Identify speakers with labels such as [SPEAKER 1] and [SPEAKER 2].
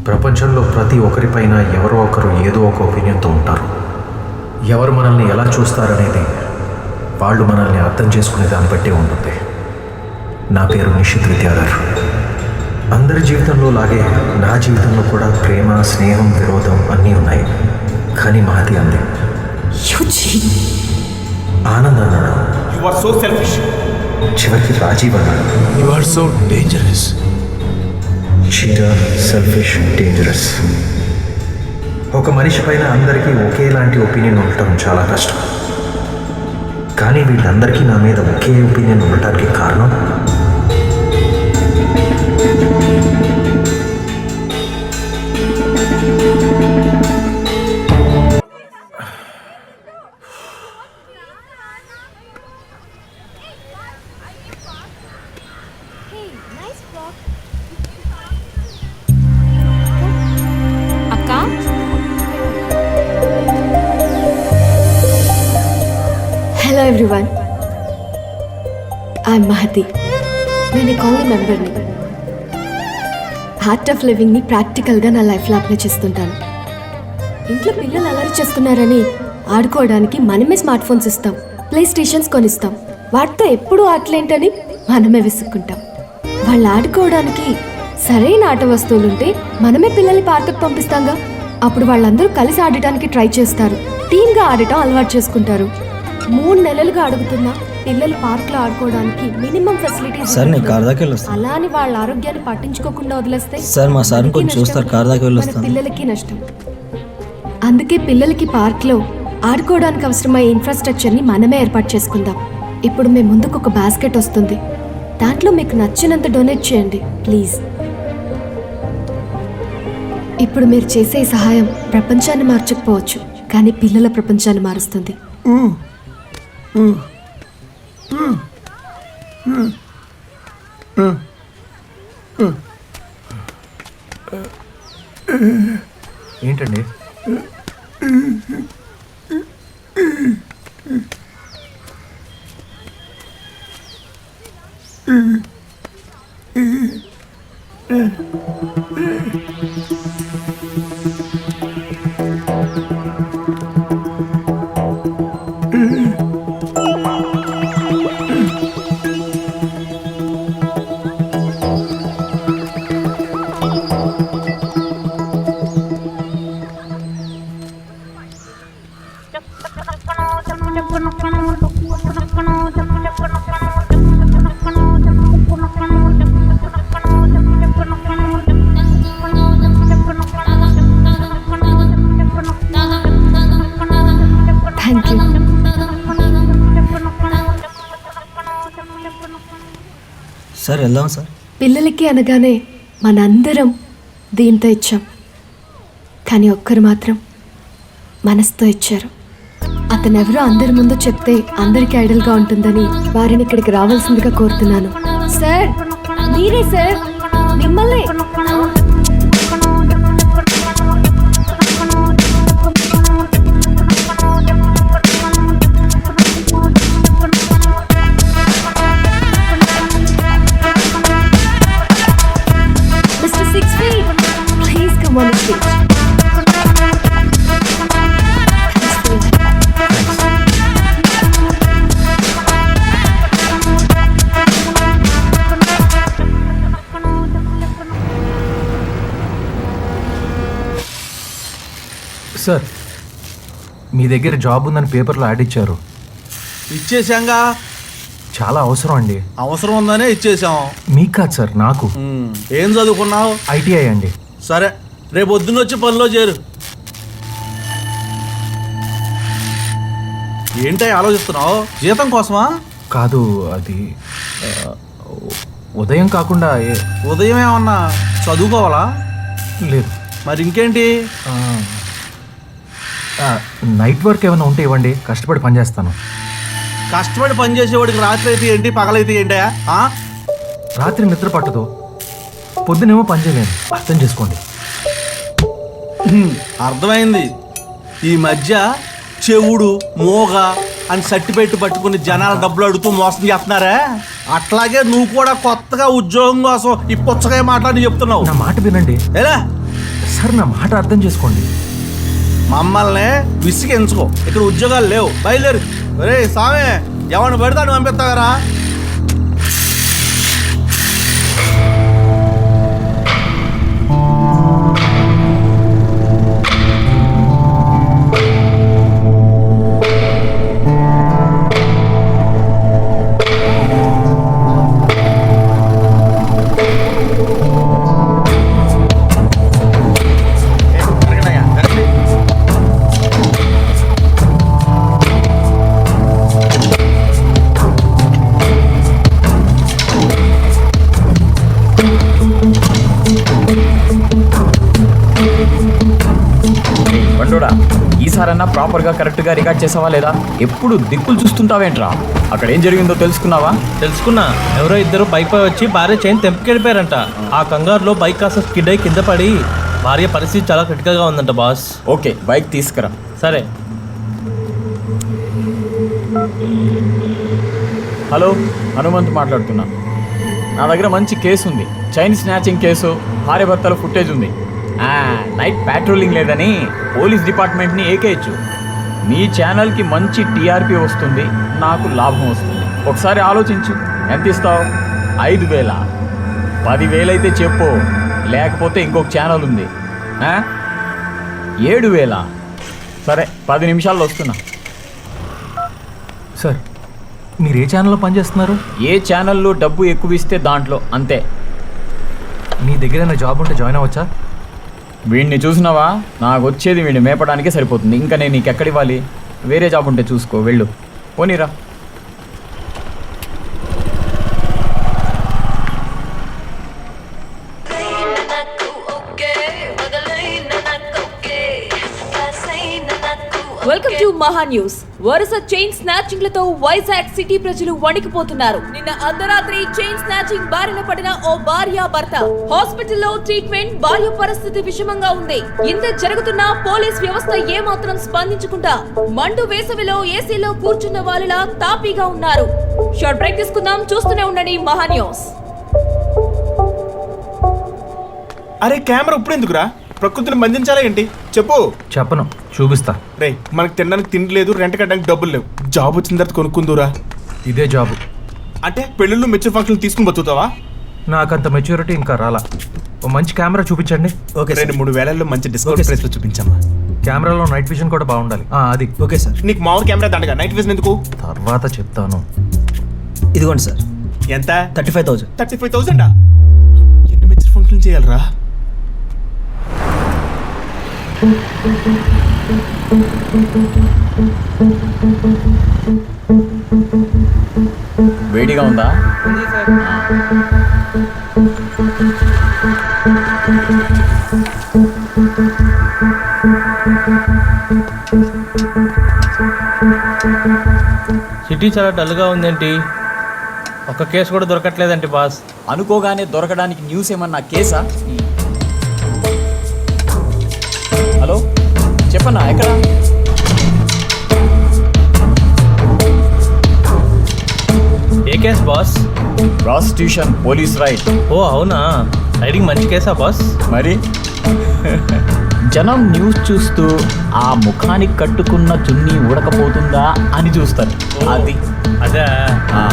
[SPEAKER 1] ప్రపంచంలో ప్రతి ఒక్కరిపైన ఎవరో ఒకరు ఏదో ఒక ఒపీనియన్తో ఉంటారు. ఎవరు మనల్ని ఎలా చూస్తారనేది వాళ్ళు మనల్ని అర్థం చేసుకునే దాన్ని బట్టే ఉంటుంది. నా పేరు నిషిత్ విద్యాధర్. అందరి జీవితంలో లాగే నా జీవితంలో కూడా ప్రేమ, స్నేహం, విరోధం అన్నీ ఉన్నాయి. కానీ మహతి అంది. ఆనంద్ అన్నాడు. చివరికి రాజీవ్ అన్నాడు.
[SPEAKER 2] You are so dangerous.
[SPEAKER 1] చీరా, సెల్ఫిష్, డేంజరస్. ఒక మనిషి పైన అందరికీ ఒకేలాంటి ఒపీనియన్ ఉండటం చాలా కష్టం. కానీ వీళ్ళందరికీ నా మీద ఒకే ఒపీనియన్ ఉండటానికి కారణం
[SPEAKER 3] హలో ఎవ్రీవన్, ఐఎమ్ మహతి. నేను ఈ కాలనీ మెంబర్ని. ఆర్ట్ ఆఫ్ లివింగ్ని ప్రాక్టికల్గా నా లైఫ్లో అప్లై చేస్తుంటాను. ఇంట్లో పిల్లలు అలరి చేస్తున్నారని ఆడుకోవడానికి మనమే స్మార్ట్ ఫోన్స్ ఇస్తాం, ప్లే స్టేషన్స్ కొనిస్తాం. వాటితో ఎప్పుడూ ఆటలేంటని మనమే విసుక్కుంటాం. వాళ్ళు ఆడుకోవడానికి సరైన ఆట వస్తువులుంటే మనమే పిల్లల్ని పార్కుకు పంపిస్తాంగా. అప్పుడు వాళ్ళందరూ కలిసి ఆడటానికి ట్రై చేస్తారు, టీమ్గా ఆడటం అలవాటు చేసుకుంటారు. 3 నెలలుగా అడుగుతున్నా పిల్లలు పార్క్లో ఆడుకోవడానికి మినిమం ఫెసిలిటీస్. అలా అని వాళ్ళ ఆరోగ్యాన్ని పట్టించుకోకుండా వదిలేస్తే పిల్లలకి నష్టం. అందుకే పిల్లలకి పార్క్లో ఆడుకోవడానికి అవసరమయ్యే ఇన్ఫ్రాస్ట్రక్చర్ని మనమే ఏర్పాటు చేసుకుందాం. ఇప్పుడు మీ ముందుకు ఒక బాస్కెట్ వస్తుంది. దాంట్లో మీకు నచ్చినంత డొనేట్ చేయండి ప్లీజ్. ఇప్పుడు మీరు చేసే ఈ సహాయం ప్రపంచాన్ని మార్చకపోవచ్చు, కానీ పిల్లల ప్రపంచాన్ని మారుస్తుంది.
[SPEAKER 1] ఏంటండి? Thank you.
[SPEAKER 4] సార్ వెళ్దాం సార్.
[SPEAKER 3] పిల్లలకి అనగానే మనందరం దీంతో ఇచ్చాం, కానీ ఒక్కరు మాత్రం మనసుతో ఇచ్చారు. అతనెవరో అందరి ముందు చెప్తే అందరికీ ఐడల్గా ఉంటుందని వారిని ఇక్కడికి రావాల్సిందిగా కోరుతున్నాను. సార్, మీరే సార్, మిమ్మల్ని. Mr. 6 feet, please come on the stage.
[SPEAKER 1] Sir, మీ దగ్గర జాబ్ ఉందని పేపర్లో యాడ్ ఇచ్చారు.
[SPEAKER 5] ఇచ్చేసాంగా.
[SPEAKER 1] చాలా అవసరం అండి.
[SPEAKER 5] అవసరం ఉందనే ఇచ్చేసాం.
[SPEAKER 1] మీకు కాదు సార్, నాకు.
[SPEAKER 5] ఏం చదువుకున్నావు?
[SPEAKER 1] ITI అండి.
[SPEAKER 5] సరే, రేపు పొద్దున్న వచ్చి పనిలో చేరు. ఏంటో ఆలోచిస్తున్నావు? జీతం కోసమా?
[SPEAKER 1] కాదు, అది ఉదయం కాకుండా
[SPEAKER 5] ఉదయం ఏమన్నా చదువుకోవాలా?
[SPEAKER 1] లేదు.
[SPEAKER 5] మరి ఇంకేంటి?
[SPEAKER 1] నైట్ వర్క్ ఏమైనా ఉంటే ఇవ్వండి, కష్టపడి పని చేస్తాను.
[SPEAKER 5] కష్టపడి పని చేసేవాడికి రాత్రి అయితే ఏంటి, పగలైతే ఏంటా?
[SPEAKER 1] రాత్రి నిద్ర పట్టదు, పొద్దునేమో పని చేయలేను. అర్థం చేసుకోండి.
[SPEAKER 5] అర్థమైంది. ఈ మధ్య చెవుడు, మోగ అని సర్టిఫికెట్ పట్టుకుని జనాల డబ్బులు అడుగుతూ మోసం చేస్తున్నారా? అట్లాగే నువ్వు కూడా కొత్తగా ఉద్యోగం కోసం ఈ పుచ్చకాయ మాట్లాడి చెప్తున్నావు.
[SPEAKER 1] నా మాట వినండి
[SPEAKER 5] ఎలా
[SPEAKER 1] సార్, నా మాట అర్థం చేసుకోండి.
[SPEAKER 5] మమ్మల్ని విసిగించుకో, ఇక్కడ ఉద్యోగాలు లేవు, బయలుదేరు. రే సామే, ఎవరిని పెడతాను పంపిస్తావరా?
[SPEAKER 6] బండోడా, ఈసారన్నా ప్రాపర్గా కరెక్ట్గా రికార్డ్ చేసావా లేదా? ఎప్పుడు దిక్కులు చూస్తుంటావేంట్రా? అక్కడ ఏం జరిగిందో తెలుసుకున్నావా?
[SPEAKER 7] తెలుసుకున్నా. ఎవరో ఇద్దరు బైక్ పై వచ్చి భార్య చైన్ తెంపుకెళ్ళిపోయారంట. ఆ కంగారులో బైక్ కాస్త స్కిడ్ అయి కింద పడి భార్య పరిస్థితి చాలా క్రిటికల్గా ఉందంట బాస్.
[SPEAKER 6] ఓకే, బైక్ తీసుకురా.
[SPEAKER 7] సరే.
[SPEAKER 6] హలో, హనుమంత్ మాట్లాడుతున్నా. నా దగ్గర మంచి కేసు ఉంది, చైన్ స్నాచింగ్ కేసు, భార్య భర్తల ఫుటేజ్ ఉంది. నైట్ ప్యాట్రోలింగ్ లేదని పోలీస్ డిపార్ట్మెంట్ని ఏకేయచ్చు. మీ ఛానల్కి మంచి టీఆర్పీ వస్తుంది, నాకు లాభం వస్తుంది. ఒకసారి ఆలోచించు, ఎంత ఇస్తావు? 5,000? 10,000 అయితే చెప్పు, లేకపోతే ఇంకొక ఛానల్ ఉంది. 7,000? సరే, 10 నిమిషాల్లో వస్తున్నా.
[SPEAKER 1] సార్, మీరు ఏ ఛానల్లో పనిచేస్తున్నారు?
[SPEAKER 6] ఏ ఛానల్లో డబ్బు ఎక్కువ ఇస్తే దాంట్లో, అంతే.
[SPEAKER 1] మీ దగ్గర ఏమైనా జాబ్ ఉంటే జాయిన్ అవ్వచ్చా?
[SPEAKER 6] వీడిని చూసినావా? నాకు వచ్చేది వీడిని మేపడానికే సరిపోతుంది. ఇంకా నేను నీకు ఎక్కడివ్వాలి? వేరే జాబ్ ఉంటే చూసుకో, వెళ్ళు. పోనీరా.
[SPEAKER 8] వెల్కమ్ టు మహా న్యూస్. వరుస చైన్ స్నాచింగ్లతో వైజాగ్ సిటీ ప్రజలు వణికిపోతున్నారు. నిన్న అర్ధరాత్రి చైన్ స్నాచింగ్ బారిన పడిన ఓ భార్య భర్త హాస్పిటల్లో ట్రీట్మెంట్. భార్య పరిస్థితి విషమంగా ఉంది. ఇంత జరుగుతున్నా పోలీస్ వ్యవస్థ ఏమాత్రం స్పందించకుండా మండు వేసవిలో ఏసీలో కూర్చున్న వాళ్ళలా తాపీగా ఉన్నారు. షార్ట్ బ్రేక్ తీసుకుందాం, చూస్తూనే ఉండండి మహా న్యూస్.
[SPEAKER 2] అరే కెమెరా ఇప్పుడు ఎందుకురా? ప్రకృతిని బంధించాలా ఏంటి? చెప్పు.
[SPEAKER 1] చెప్పను, చూపిస్తా.
[SPEAKER 2] రే, మనకు తినడానికి తిండి లేదు, రెంట్ కట్టడానికి డబ్బులు లేవు. జాబ్ వచ్చిన తర్వాత కొనుక్కుందురా.
[SPEAKER 1] ఇదే జాబు.
[SPEAKER 2] అంటే పెళ్ళిళ్ళు మెచ్యూర్ ఫంక్షన్ తీసుకుని బతుకుతావా?
[SPEAKER 1] నాకంత మెచ్యూరిటీ ఇంకా రాలా. ఓ మంచి కెమెరా చూపించండి.
[SPEAKER 2] ఓకే, 2-3 వేలల్లో మంచి డిస్కౌంట్ ప్రైస్ లో చూపించమ్మా.
[SPEAKER 1] కెమెరాలో నైట్ విజన్ కూడా బాగుండాలి. అది
[SPEAKER 4] ఓకే సార్.
[SPEAKER 2] నీకు మామూలు కెమెరా దండగా, నైట్ విజన్ ఎందుకు?
[SPEAKER 1] తర్వాత చెప్తాను.
[SPEAKER 4] ఇదిగోండి సార్,
[SPEAKER 2] ఎంత?
[SPEAKER 4] 35,000.
[SPEAKER 2] 35,000? ఎన్ని మెచ్యూర్ ఫంక్షన్ చేయాలరా?
[SPEAKER 6] వేడిగా ఉందా?
[SPEAKER 7] సిటీ చాలా డల్గా ఉందేంటి? ఒక్క కేసు కూడా దొరకట్లేదండి బాస్.
[SPEAKER 6] అనుకోగానే దొరకడానికి న్యూస్ ఏమన్నా కేసా? హలో, చెప్పన్నా, ఎక్కడ?
[SPEAKER 7] ఏ case boss?
[SPEAKER 6] Prostitution police raid.
[SPEAKER 7] ఓ అవునా, రైడింగ్ మంచి కేసా బాస్?
[SPEAKER 6] మరి జనం న్యూస్ చూస్తూ ఆ ముఖానికి కట్టుకున్న చున్నీ ఉడకపోతుందా అని చూస్తారు. అది
[SPEAKER 7] అదే.
[SPEAKER 6] ఆ.